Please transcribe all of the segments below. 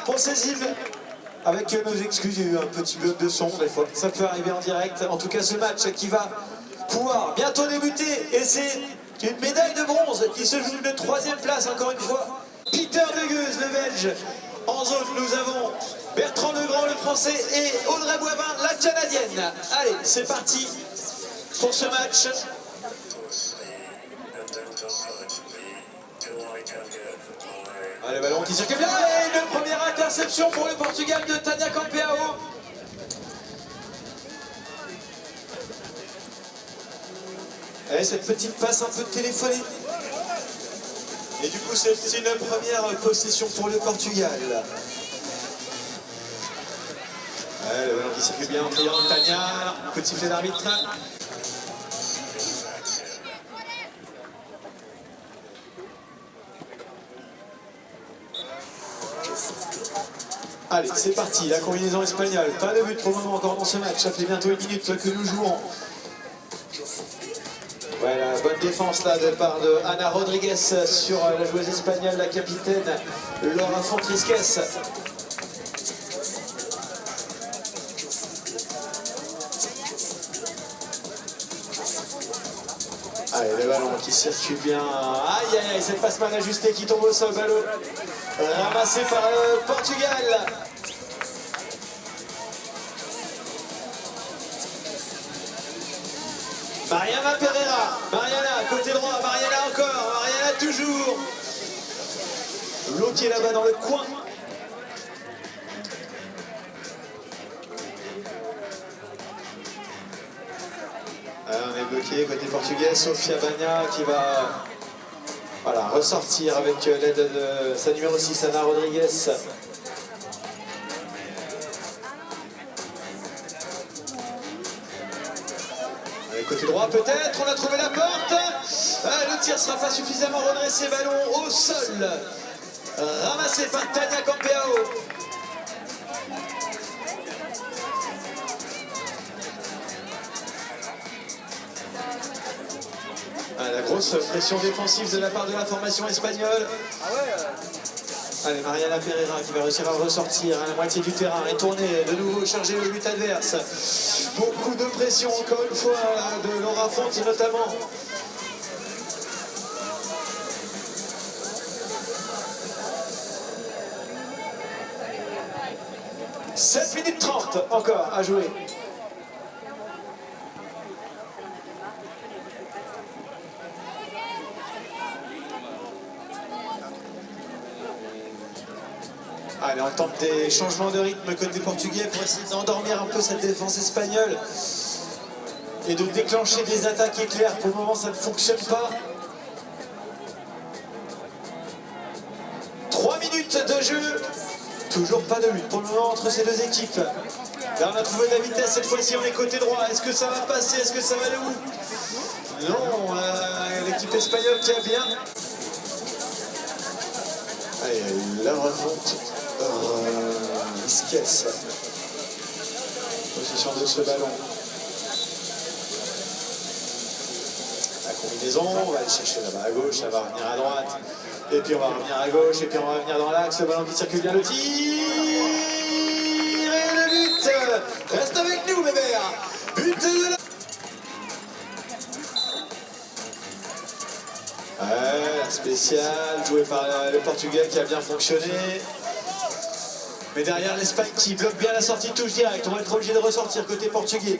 Pensez-y, avec nos excuses, il y a eu un petit bug de son, des fois. Ça peut arriver en direct. En tout cas, ce match qui va pouvoir bientôt débuter. Et c'est une médaille de bronze qui se joue de 3e place, encore une fois. Peter De Geus, le Belge. En zone, nous avons Bertrand Legrand, le Français, et Audrey Boivin, la Canadienne. Allez, c'est parti pour ce match. Allez, ballon qui circule bien, et une première interception pour le Portugal de Tânia Campeao. Et cette petite passe un peu téléphonée. Et du coup, c'est une première possession pour le Portugal. Allez, le ballon qui circule bien en criant Tânia. Coup de sifflet d'arbitre. Allez, c'est parti, la combinaison espagnole. Pas de but pour le moment encore dans ce match. Ça fait bientôt 1 minute que nous jouons. Voilà, bonne défense là de part de Ana Rodriguez sur la joueuse espagnole, la capitaine Laura Fontrisques. Allez, le ballon qui circule bien. Aïe aïe aïe, cette passe mal ajustée qui tombe au sol. Ballon ramassé par le Portugal. Mariana Pereira. Mariana, côté droit. Mariana encore. Mariana toujours. L'eau qui est là-bas dans le coin. Alors, on est bloqué côté portugais. Sofia Bagna qui va ressortir avec l'aide de sa numéro 6, Ana Rodriguez. Côté droit peut-être, on a trouvé la porte. Le tir ne sera pas suffisamment redressé, ballon au sol. Ramassé par Tânia Campeao. La grosse pression défensive de la part de la formation espagnole. Allez, Mariana Pereira qui va réussir à ressortir à la moitié du terrain et tourner de nouveau, charger le but adverse. Beaucoup de pression encore une fois de Laura Fonti notamment. « 7 minutes 30 encore à jouer. » Allez, on tente des changements de rythme côté portugais pour essayer d'endormir un peu cette défense espagnole et de déclencher des attaques éclairs. Pour le moment, ça ne fonctionne pas. 3 minutes de jeu. Toujours pas de but pour le moment entre ces deux équipes. Là, on a trouvé de la vitesse cette fois-ci, on est côté droit. Est-ce que ça va passer? Est-ce que ça va aller où? Non, l'équipe espagnole qui a bien. Allez, la refonte. Isquès. Possession de ce ballon. La combinaison, on va aller chercher là-bas à gauche, ça va revenir à droite. Et puis on va revenir à gauche, et puis on va revenir dans l'axe. Le ballon qui circule bien, le tir. Et le but. Reste avec nous, bébé. But de la... spécial, joué par le Portugal qui a bien fonctionné. Mais derrière l'Espagne qui bloque bien la sortie de touche directe. On va être obligé de ressortir côté portugais.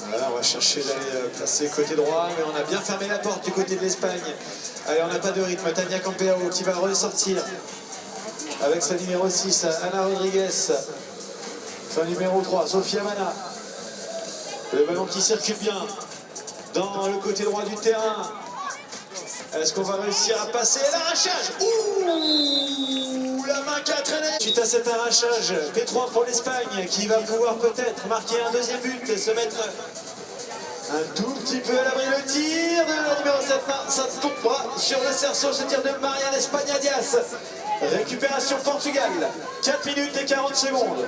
Voilà, on va chercher d'aller placer côté droit, mais on a bien fermé la porte du côté de l'Espagne. Allez, on n'a pas de rythme. Tânia Campeao qui va ressortir avec sa numéro 6, Ana Rodriguez. Son numéro 3, Sofia Mana. Le ballon qui circule bien dans le côté droit du terrain. Est-ce qu'on va réussir à passer? L'arrachage! Ouh! La main qui a traîné! Suite à cet arrachage, P3 pour l'Espagne qui va pouvoir peut-être marquer un deuxième but et se mettre un tout petit peu à l'abri. Le tir de la numéro 7, ça ne tombe pas sur le cerceau, ce tir de Mariana España Diaz. Récupération Portugal, 4 minutes et 40 secondes.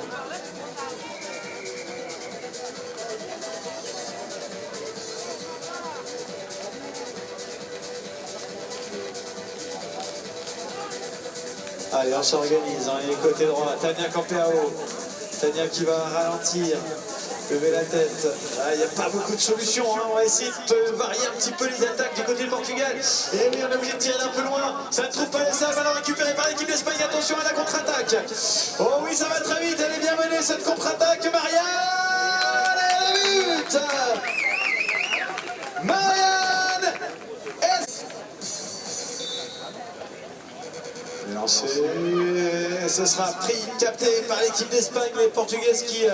Allez, on s'organise, hein, et côté droit, Tania Campeao. Tania qui va ralentir, lever la tête. Il n'y a pas beaucoup de solutions, hein. On va essayer de varier un petit peu les attaques du côté du Portugal. Et oui, on est obligé de tirer d'un peu loin. Ça ne trouve pas ça, ballon récupéré par l'équipe d'Espagne. Attention à la contre-attaque. Oh oui, ça va très vite, elle est bien menée cette contre-attaque. Marianne, et le but. Marianne lancé, ce sera pris, capté par l'équipe d'Espagne, les Portugaises qui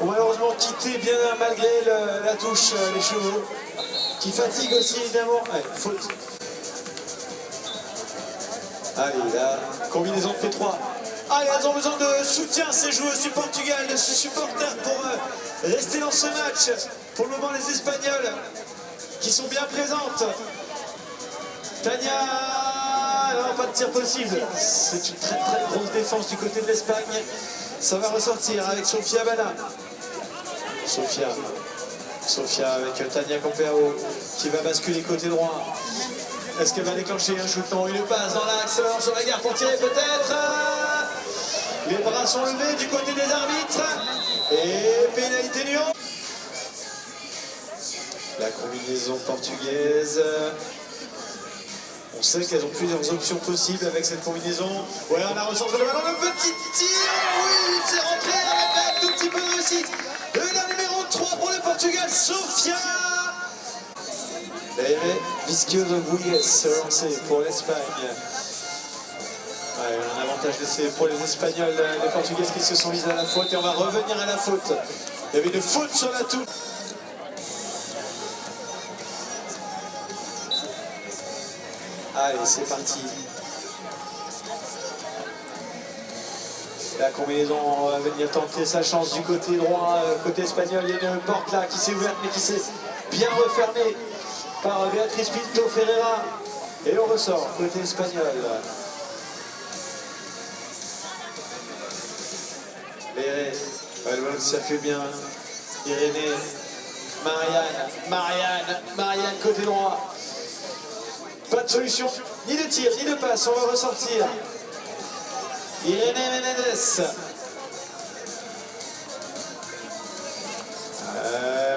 ont malheureusement quitté bien malgré la touche, les chevaux, qui fatiguent aussi évidemment. Allez, faute. Allez, la combinaison de P3. Allez, elles ont besoin de soutien, ces joueuses du Portugal, de supporters pour rester dans ce match. Pour le moment, les Espagnols qui sont bien présentes. Tania. Non, pas de tir possible. C'est une très grosse défense du côté de l'Espagne. Ça va ressortir avec Sofia Bana. Sofia avec Tania Campeao qui va basculer côté droit. Est-ce qu'elle va déclencher un shoot? Non, il passe dans l'axe. On se regarde pour tirer peut-être. Les bras sont levés du côté des arbitres. Et pénalité Lyon. La combinaison portugaise. On sait qu'elles ont plusieurs options possibles avec cette combinaison. Ouais, on a recentré le ballon, le petit tir. Oui, c'est rentré avec un tout petit peu de réussite. La numéro 3 pour le Portugal, Sofia. Visqueux de Bouillet se lancer pour l'Espagne. Ouais, un avantage laissé pour les Espagnols, les Portugaises qui se sont mises à la faute. Et on va revenir à la faute. Il y avait une faute sur la touche. Allez, c'est parti. La combinaison va venir tenter sa chance du côté droit, côté espagnol. Il y a une porte là qui s'est ouverte mais qui s'est bien refermée par Beatriz Pinto Ferreira. Et on ressort côté espagnol. Elle circule bien. Irénée, Marianne côté droit. Pas de solution, ni de tir, ni de passe, on va ressortir. Irénée Menendez.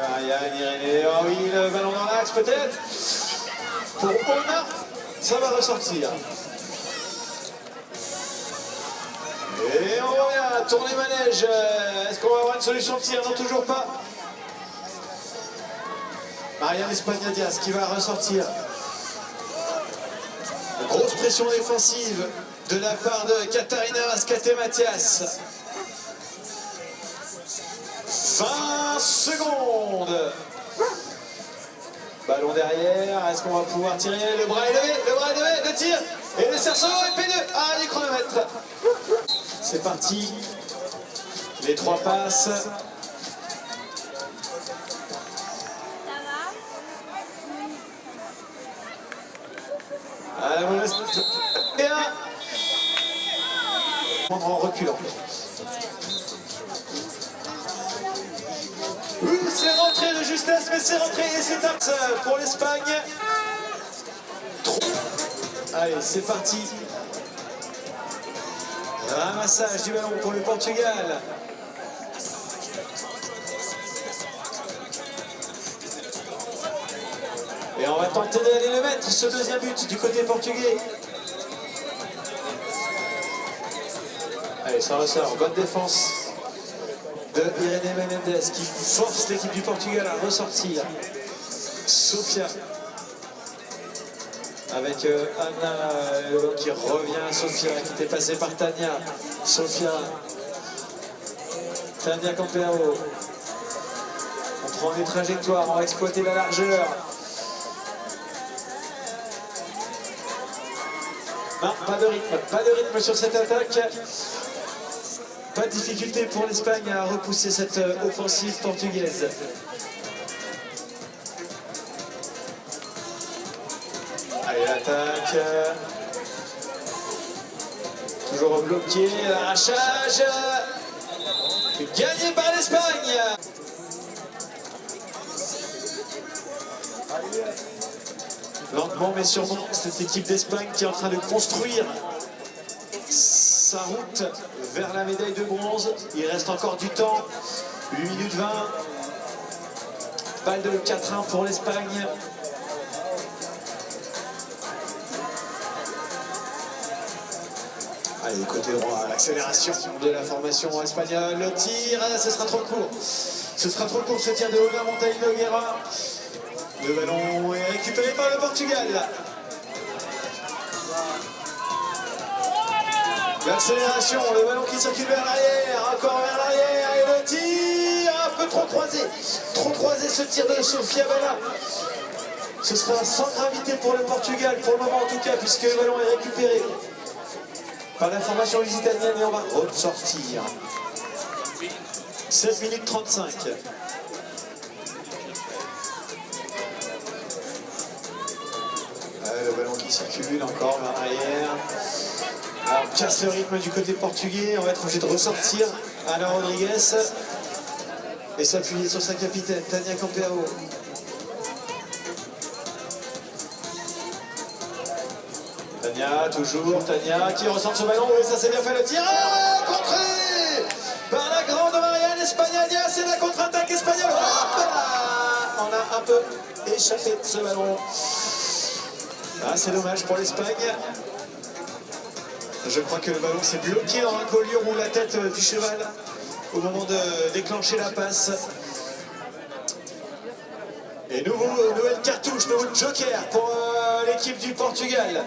Marianne, Irénée, oh oui, le ballon dans l'axe peut-être. Pour Ona, ça va ressortir. Et on revient, tourner manège. Est-ce qu'on va avoir une solution de tir? Non, toujours pas. Marianne Espagnadias qui va ressortir. Grosse pression défensive de la part de Catarina Mascate-Mathias. 20 secondes. Ballon derrière, est-ce qu'on va pouvoir tirer? Le bras est levé, le tir. Et le cerceau et P2. Ah, les chronomètres. C'est parti. Les 3 passes. Et un. En reculant. C'est rentré de justesse, mais c'est rentré et c'est un pour l'Espagne. Allez, c'est parti. Ramassage du ballon pour le Portugal. Et on va tenter d'aller le mettre, ce deuxième but du côté portugais. Allez, ça ressort. Bonne défense de Irénée Menendez qui force l'équipe du Portugal à ressortir. Sofia avec Anna qui revient. Sofia qui était passée par Tania. Sofia. Tania Campeao. On prend des trajectoires, on va exploiter la largeur. Non, pas de rythme sur cette attaque. Pas de difficulté pour l'Espagne à repousser cette offensive portugaise. Allez, l'attaque. Toujours bloqué, l'arrachage. Gagné par l'Espagne. Lentement mais sûrement, cette équipe d'Espagne qui est en train de construire sa route vers la médaille de bronze. Il reste encore du temps, 8 minutes 20. Balle de 4-1 pour l'Espagne. Allez, côté droit, l'accélération de la formation espagnole. Le tir, ce sera trop court. Ce sera trop court, ce tir de Omer Montagne Nogueira. Le ballon est récupéré par le Portugal. L'accélération, le ballon qui circule vers l'arrière, encore vers l'arrière, et le tir, un peu trop croisé ce tir de Sofia Bana. Ce sera sans gravité pour le Portugal, pour le moment en tout cas, puisque le ballon est récupéré par la formation lusitanienne et on va ressortir. 16 minutes 35. Le ballon qui circule encore vers l'arrière. Alors, on casse le rythme du côté portugais, on va être obligé de ressortir. Ana Rodriguez et s'appuyer sur sa capitaine, Tania Campeao. Tania, toujours, Tania qui ressort ce ballon, et ça c'est bien fait le tir, contré par la grande Marianne Espagnadia, c'est la contre-attaque espagnole. Hop là, on a un peu échappé de ce ballon. Ah, c'est dommage pour l'Espagne. Je crois que le ballon s'est bloqué dans la colure ou la tête du cheval au moment de déclencher la passe. Et nouvelle cartouche, nouveau joker pour l'équipe du Portugal.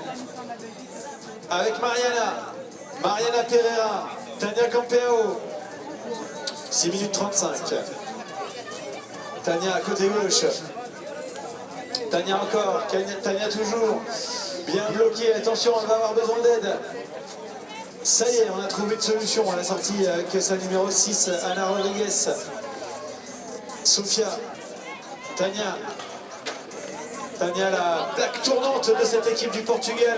Avec Mariana Pereira, Tania Campeao. 6 minutes 35. Tania côté gauche. Tania encore, Tania toujours. Bien bloqué, attention, elle va avoir besoin d'aide. Ça y est, on a trouvé une solution à la sortie avec sa numéro 6, Ana Rodriguez. Sofia, Tania, la plaque tournante de cette équipe du Portugal,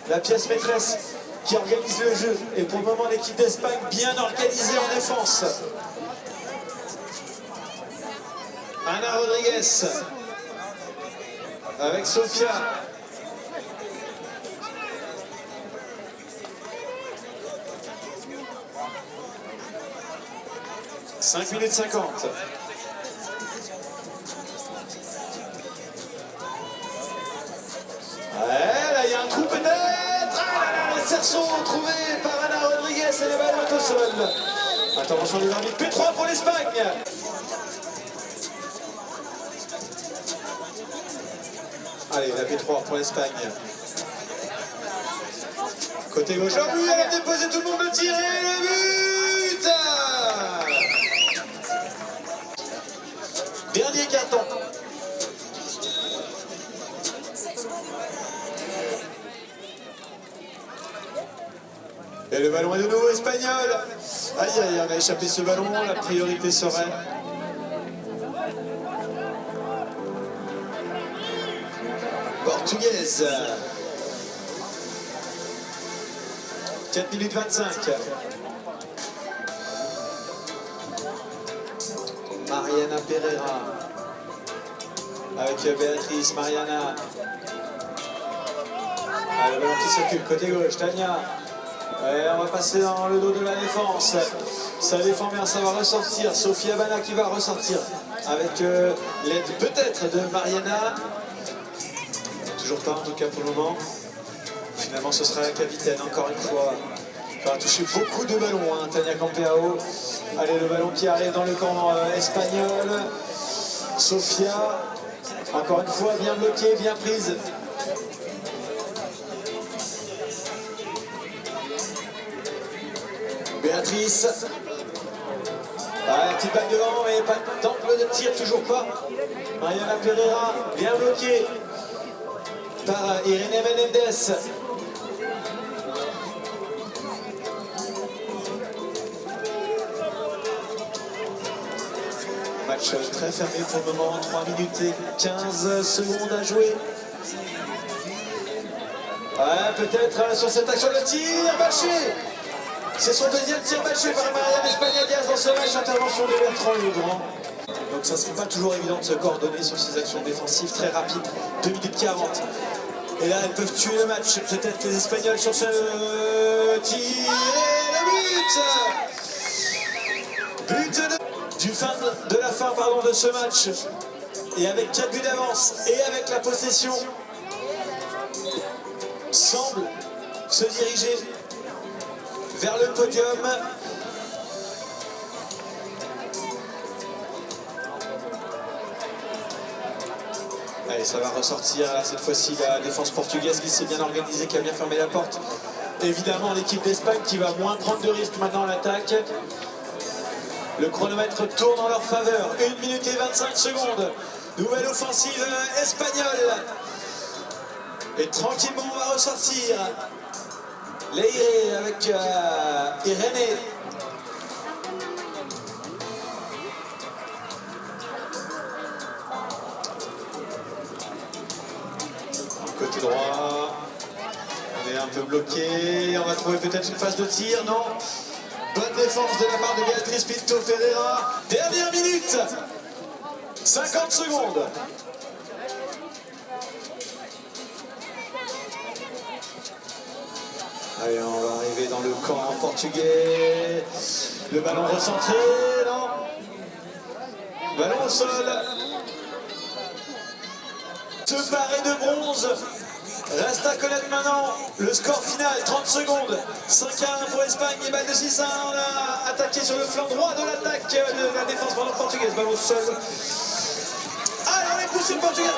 la pièce maîtresse qui organise le jeu. Et pour le moment, l'équipe d'Espagne bien organisée en défense. Ana Rodriguez avec Sofia. 5 minutes 50. Ouais, là il y a un trou peut-être. Ah là là, le cerceau trouvé par Ana Rodriguez et le ballon est au sol. Intervention des arbitres, P3 pour l'Espagne. Allez, la P3 pour l'Espagne. Côté gauche, oh oui, elle a déposé, tout le monde le tir et le but. Dernier carton. Et le ballon est de nouveau espagnol. Aïe aïe, on a échappé ce ballon, la priorité serait... portugaise. 4 minutes 25. Mariana Pereira. Avec Béatrice, Mariana. Ah, le ballon qui circule, côté gauche, Tania. Et on va passer dans le dos de la défense. Ça défend bien, ça va ressortir. Sofia Bana qui va ressortir. Avec l'aide peut-être de Mariana. Toujours pas en tout cas pour le moment. Finalement ce sera la capitaine encore une fois. Elle va toucher beaucoup de ballons, hein, Tania Campeao. Allez, le ballon qui arrive dans le camp espagnol. Sofia, encore une fois bien bloquée, bien prise. Béatrice. Ah, petite balle devant et pas d'angle de tir, toujours pas. Mariana Pereira, bien bloquée par Irene Menendez. Match très fermé pour le moment, 3 minutes et 15 secondes à jouer. Ouais, peut-être sur cette action de tir, Baché. C'est son deuxième tir bâché par Marianne Espagnadia dans ce match, intervention de Bertrand Legrand. Donc ça ne serait pas toujours évident de se coordonner sur ces actions défensives très rapides, 2 minutes 40. Et là, elles peuvent tuer le match, peut-être les Espagnols sur ce le tir et le but. De la fin de ce match. Et avec 4 buts d'avance et avec la possession, semble se diriger vers le podium. Allez, ça va ressortir cette fois-ci la défense portugaise qui s'est bien organisée, qui a bien fermé la porte. Évidemment, l'équipe d'Espagne qui va moins prendre de risques maintenant à l'attaque. Le chronomètre tourne en leur faveur. 1 minute et 25 secondes. Nouvelle offensive espagnole. Et tranquillement, on va ressortir. Leire avec Irene. Côté droit. On est un peu bloqué. On va trouver peut-être une phase de tir, non? Bonne défense de la part de Beatriz Pinto Ferreira. Dernière minute. 50 secondes. Allez, on va arriver dans le camp portugais. Le ballon recentré, non? Ballon au sol. Se parer de bronze. Reste à connaître maintenant le score final, 30 secondes. 5-1 pour l'Espagne et balle de 6-1. On a attaqué sur le flanc droit de l'attaque de la défense portugaise. Ballon au sol. Allez, on est poussé le portugais.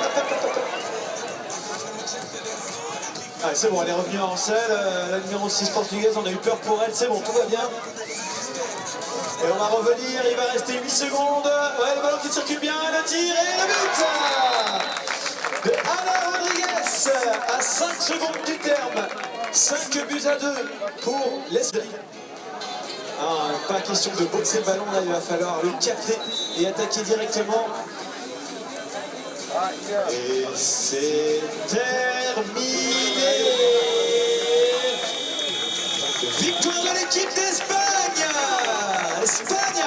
Ah, c'est bon, elle est revenue en selle. La numéro 6 portugaise, on a eu peur pour elle. C'est bon, tout va bien. Et on va revenir, il va rester 8 secondes. Ouais, le ballon qui circule bien, le tir et le but de Ana Rodriguez à 5 secondes du terme. 5 buts à 2 pour l'Espagne. Ah, pas question de boxer le ballon, là il va falloir le capter et attaquer directement. Et c'est terminé. Victoire de l'équipe d'Espagne. Espagne.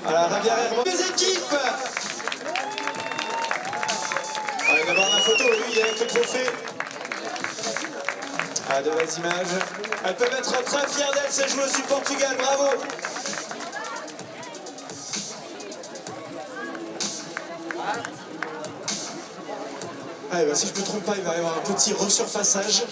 Alors, Javier Hermoso. Les équipes. Allez, d'abord la photo, lui, avec le trophée. Ah, de belles images. Elles peuvent être très fières d'elles, ces joueuses du Portugal. Bravo. Allez, bah, si je ne me trompe pas, il va y avoir un petit resurfaçage.